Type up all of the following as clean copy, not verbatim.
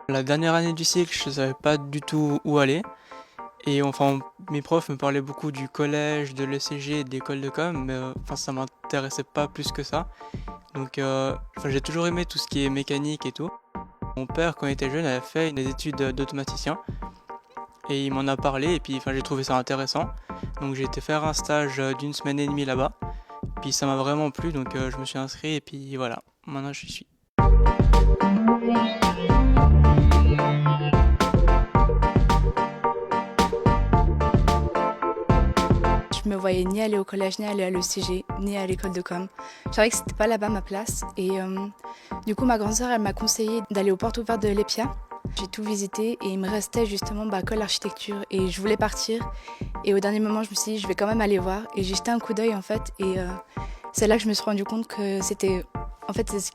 La dernière année du cycle, je savais pas du tout où aller. Et enfin, mes profs me parlaient beaucoup du collège, de l'ECG et de l'école de com, mais enfin, ça m'intéressait pas plus que ça. Donc, enfin, j'ai toujours aimé tout ce qui est mécanique et tout. Mon père, quand il était jeune, avait fait des études d'automaticien et il m'en a parlé et puis enfin, j'ai trouvé ça intéressant. Donc, j'ai été faire un stage d'une semaine et demie là-bas. Puis ça m'a vraiment plu, donc je me suis inscrit et puis voilà, maintenant je suis. Je me voyais ni aller au collège, ni aller à l'ECG, ni à l'école de com. Je savais que c'était pas là-bas ma place. Et du coup, ma grande sœur, elle m'a conseillé d'aller aux portes ouvertes de l'EPIA. J'ai tout visité et il me restait justement école d'architecture et je voulais partir. Et au dernier moment, je me suis dit, je vais quand même aller voir. Et j'ai jeté un coup d'œil en fait. Et c'est là que je me suis rendu compte que c'était, en fait, c'est ce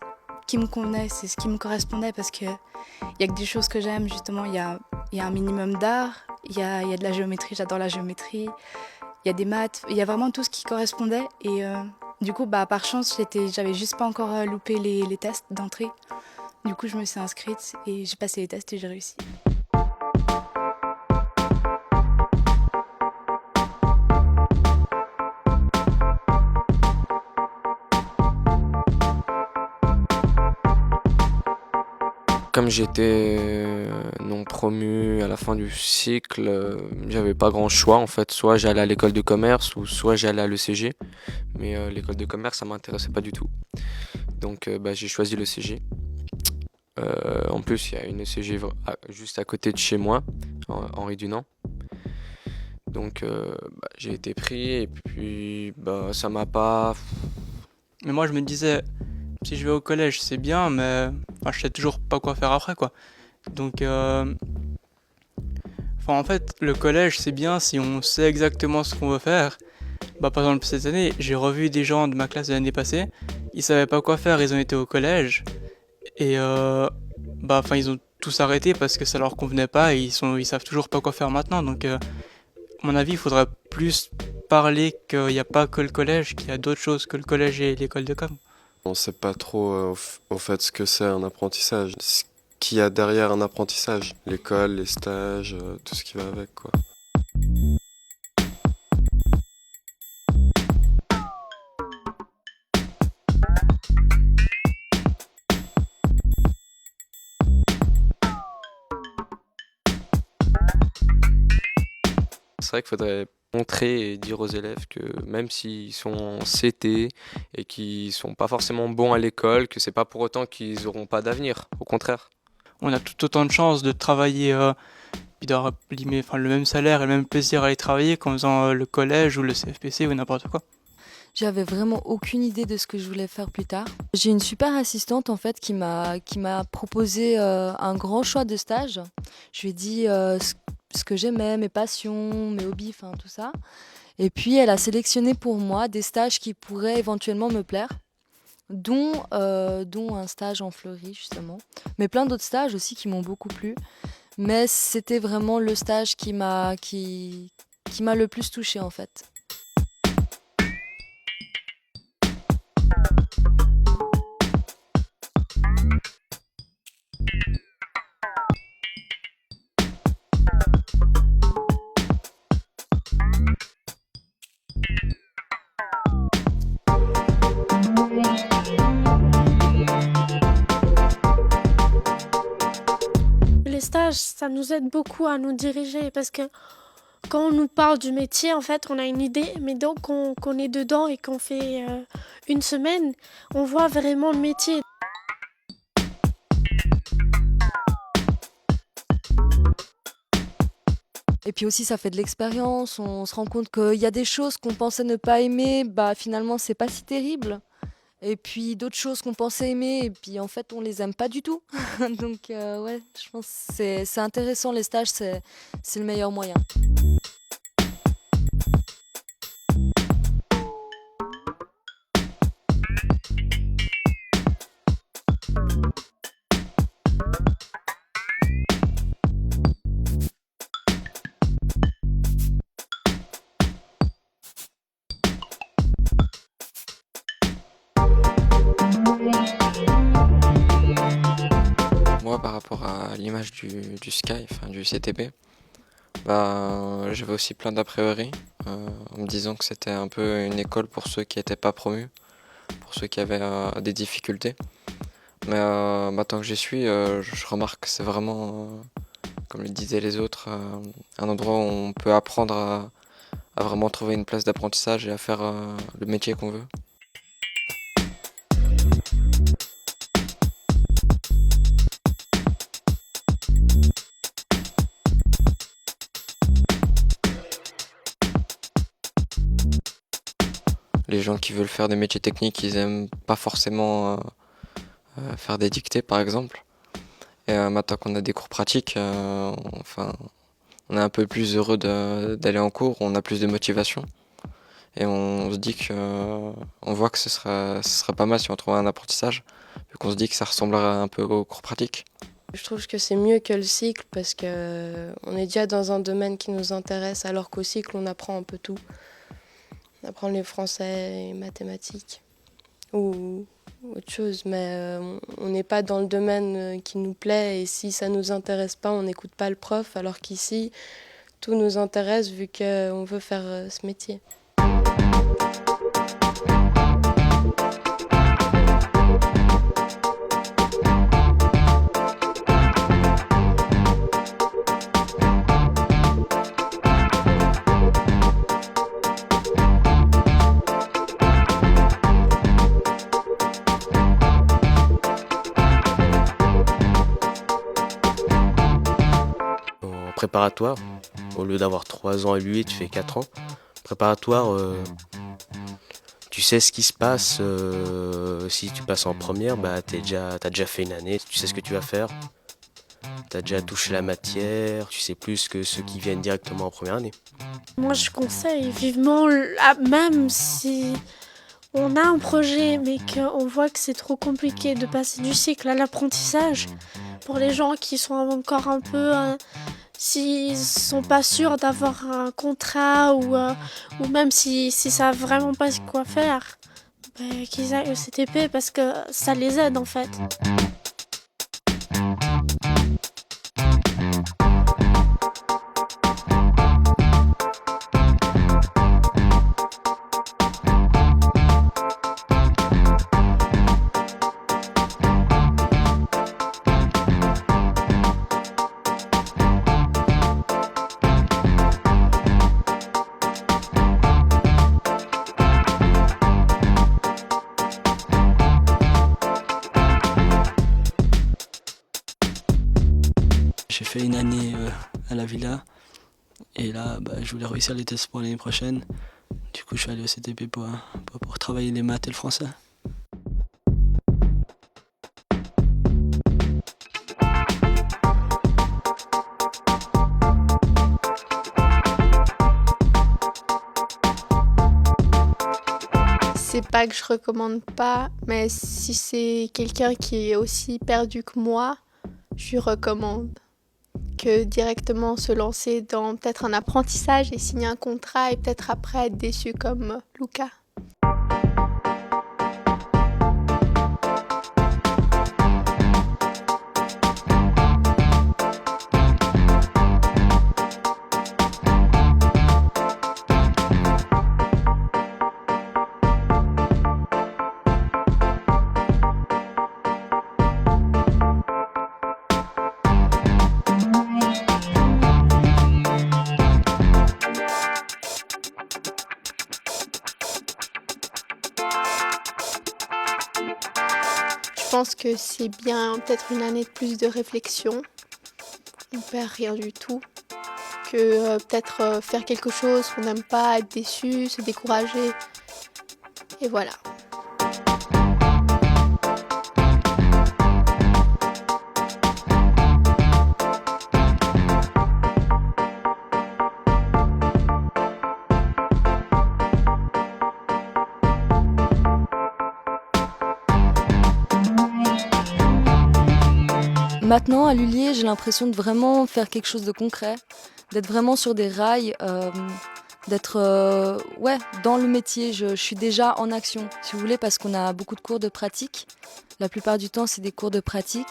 qui me convenait, c'est ce qui me correspondait parce que il y a que des choses que j'aime justement. Il y a un minimum d'art, il y a de la géométrie, j'adore la géométrie. Il y a des maths, il y a vraiment tout ce qui correspondait. Et du coup, par chance, j'avais juste pas encore loupé les tests d'entrée. Du coup, je me suis inscrite et j'ai passé les tests et j'ai réussi. Comme j'étais non promu à la fin du cycle, j'avais pas grand choix en fait. Soit j'allais à l'école de commerce ou soit j'allais à l'ECG. Mais l'école de commerce, ça m'intéressait pas du tout. Donc j'ai choisi l'ECG. En plus, il y a une ECG juste à côté de chez moi, Henri Dunant. Donc j'ai été pris et puis ça m'a pas. Mais moi je me disais, si je vais au collège c'est bien, mais enfin, je sais toujours pas quoi faire après quoi. Donc, enfin, en fait, le collège c'est bien si on sait exactement ce qu'on veut faire. Par exemple, cette année, j'ai revu des gens de ma classe de l'année passée, ils savaient pas quoi faire, ils ont été au collège, et enfin, ils ont tous arrêté parce que ça leur convenait pas et ils savent toujours pas quoi faire maintenant. Donc, à mon avis, il faudrait plus parler qu'il n'y a pas que le collège, qu'il y a d'autres choses que le collège et l'école de com. On sait pas trop au fait ce que c'est un apprentissage, ce qu'il y a derrière un apprentissage, l'école, les stages, tout ce qui va avec quoi. C'est vrai qu'il faudrait montrer et dire aux élèves que même s'ils sont en CT et qu'ils sont pas forcément bons à l'école, que c'est pas pour autant qu'ils auront pas d'avenir. Au contraire. On a tout autant de chances de travailler puis d'avoir enfin, le même salaire et le même plaisir à aller travailler qu'en faisant le collège ou le CFPC ou n'importe quoi. J'avais vraiment aucune idée de ce que je voulais faire plus tard. J'ai une super assistante en fait qui m'a proposé un grand choix de stages. Je lui ai dit ce que j'aimais, mes passions, mes hobbies, enfin tout ça. Et puis elle a sélectionné pour moi des stages qui pourraient éventuellement me plaire, dont un stage en fleurie justement, mais plein d'autres stages aussi qui m'ont beaucoup plu. Mais c'était vraiment le stage qui m'a le plus touchée en fait. Les stages, ça nous aide beaucoup à nous diriger parce que quand on nous parle du métier, en fait, on a une idée, mais donc qu'on est dedans et qu'on fait une semaine, on voit vraiment le métier. Et puis aussi, ça fait de l'expérience. On se rend compte qu'il y a des choses qu'on pensait ne pas aimer, finalement, c'est pas si terrible. Et puis d'autres choses qu'on pensait aimer, et puis en fait, on les aime pas du tout. Donc, ouais, je pense que c'est intéressant, les stages, c'est le meilleur moyen. Moi, par rapport à l'image du Sky, enfin du CTP, bah, j'avais aussi plein d'a priori, en me disant que c'était un peu une école pour ceux qui n'étaient pas promus, pour ceux qui avaient des difficultés. Mais maintenant que j'y suis, je remarque que c'est vraiment, comme le disaient les autres, un endroit où on peut apprendre à vraiment trouver une place d'apprentissage et à faire le métier qu'on veut. Les gens qui veulent faire des métiers techniques, ils aiment pas forcément faire des dictées par exemple. Et maintenant qu'on a des cours pratiques, on est un peu plus heureux d'aller en cours, on a plus de motivation. Et on se dit on voit que ce serait pas mal si on trouvait un apprentissage, vu qu'on se dit que ça ressemblerait un peu aux cours pratiques. Je trouve que c'est mieux que le cycle parce que on est déjà dans un domaine qui nous intéresse, alors qu'au cycle, on apprend un peu tout. On apprend les français et les mathématiques ou autre chose, mais on n'est pas dans le domaine qui nous plaît et si ça nous intéresse pas, on n'écoute pas le prof, alors qu'ici, tout nous intéresse vu qu'on veut faire ce métier. En préparatoire, au lieu d'avoir 3 ans à lui, tu fais 4 ans. Préparatoire, tu sais ce qui se passe. Si tu passes en première, bah, t'as déjà fait une année, tu sais ce que tu vas faire. T'as déjà touché la matière, tu sais plus que ceux qui viennent directement en première année. Moi, je conseille vivement, même si on a un projet, mais qu'on voit que c'est trop compliqué de passer du cycle à l'apprentissage, pour les gens qui sont encore un peu, s'ils sont pas sûrs d'avoir un contrat ou même si savent vraiment pas quoi faire, qu'ils aillent au CTP parce que ça les aide en fait. J'ai fait une année à la villa et là je voulais réussir les tests pour l'année prochaine. Du coup je suis allé au CTP pour travailler les maths et le français. C'est pas que je recommande pas, mais si c'est quelqu'un qui est aussi perdu que moi, je lui recommande que directement se lancer dans peut-être un apprentissage et signer un contrat et peut-être après être déçu comme Lucas. Je pense que c'est bien peut-être une année de plus de réflexion. On perd rien du tout. Que peut-être faire quelque chose qu'on n'aime pas, être déçu, se décourager. Et voilà. Maintenant, à Lullier, j'ai l'impression de vraiment faire quelque chose de concret, d'être vraiment sur des rails, d'être dans le métier. Je suis déjà en action, si vous voulez, parce qu'on a beaucoup de cours de pratique. La plupart du temps, c'est des cours de pratique.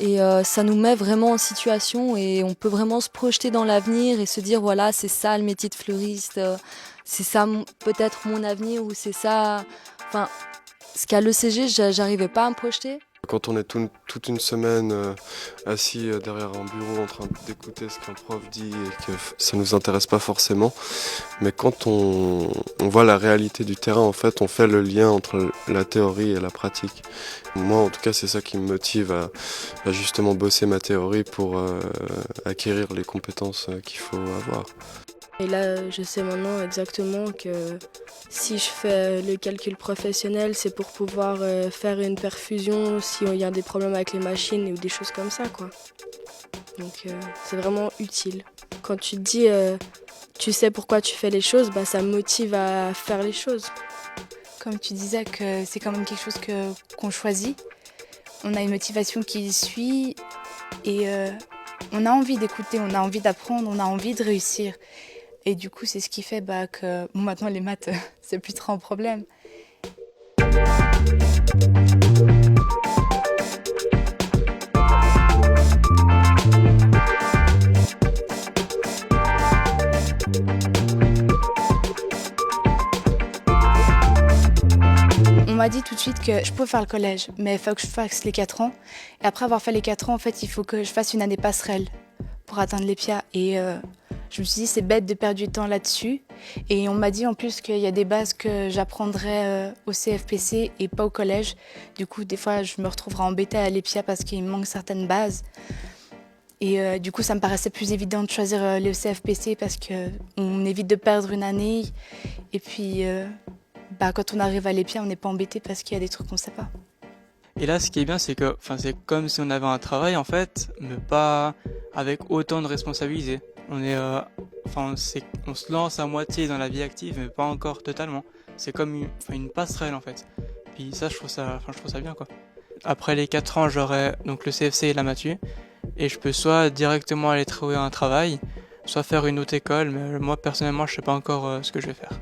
Et ça nous met vraiment en situation et on peut vraiment se projeter dans l'avenir et se dire voilà, c'est ça le métier de fleuriste, c'est ça peut-être mon avenir ou c'est ça. Enfin, ce qu'à l'ECG, j'arrivais pas à me projeter. Quand on est toute une semaine assis derrière un bureau en train d'écouter ce qu'un prof dit et que ça nous intéresse pas forcément, mais quand on voit la réalité du terrain, en fait, on fait le lien entre la théorie et la pratique. Moi, en tout cas, c'est ça qui me motive à justement bosser ma théorie pour acquérir les compétences qu'il faut avoir. Et là, je sais maintenant exactement que si je fais le calcul professionnel, c'est pour pouvoir faire une perfusion s'il y a des problèmes avec les machines ou des choses comme ça, quoi. Donc c'est vraiment utile. Quand tu te dis, tu sais pourquoi tu fais les choses, bah, ça me motive à faire les choses. Comme tu disais que c'est quand même quelque chose qu'on choisit, on a une motivation qui suit et on a envie d'écouter, on a envie d'apprendre, on a envie de réussir. Et du coup, c'est ce qui fait que bon, maintenant les maths, c'est plus trop un problème. On m'a dit tout de suite que je peux faire le collège, mais il faut que je fasse les 4 ans. Et après avoir fait les 4 ans, en fait, il faut que je fasse une année passerelle pour atteindre l'EPIA. Et je me suis dit, c'est bête de perdre du temps là-dessus. Et on m'a dit en plus qu'il y a des bases que j'apprendrais au CFPC et pas au collège. Du coup, des fois, je me retrouverai embêtée à l'EPIA parce qu'il me manque certaines bases. Et du coup, ça me paraissait plus évident de choisir le CFPC parce qu'on évite de perdre une année. Et puis, quand on arrive à l'EPIA, on n'est pas embêté parce qu'il y a des trucs qu'on ne sait pas. Et là, ce qui est bien, c'est que c'est comme si on avait un travail, en fait, mais pas avec autant de responsabilités. On se lance à moitié dans la vie active, mais pas encore totalement. C'est comme une passerelle, en fait. Puis ça, je trouve ça bien, quoi. Après les 4 ans, j'aurai donc le CFC et la Matu, et je peux soit directement aller trouver un travail, soit faire une autre école, mais moi, personnellement, je sais pas encore ce que je vais faire.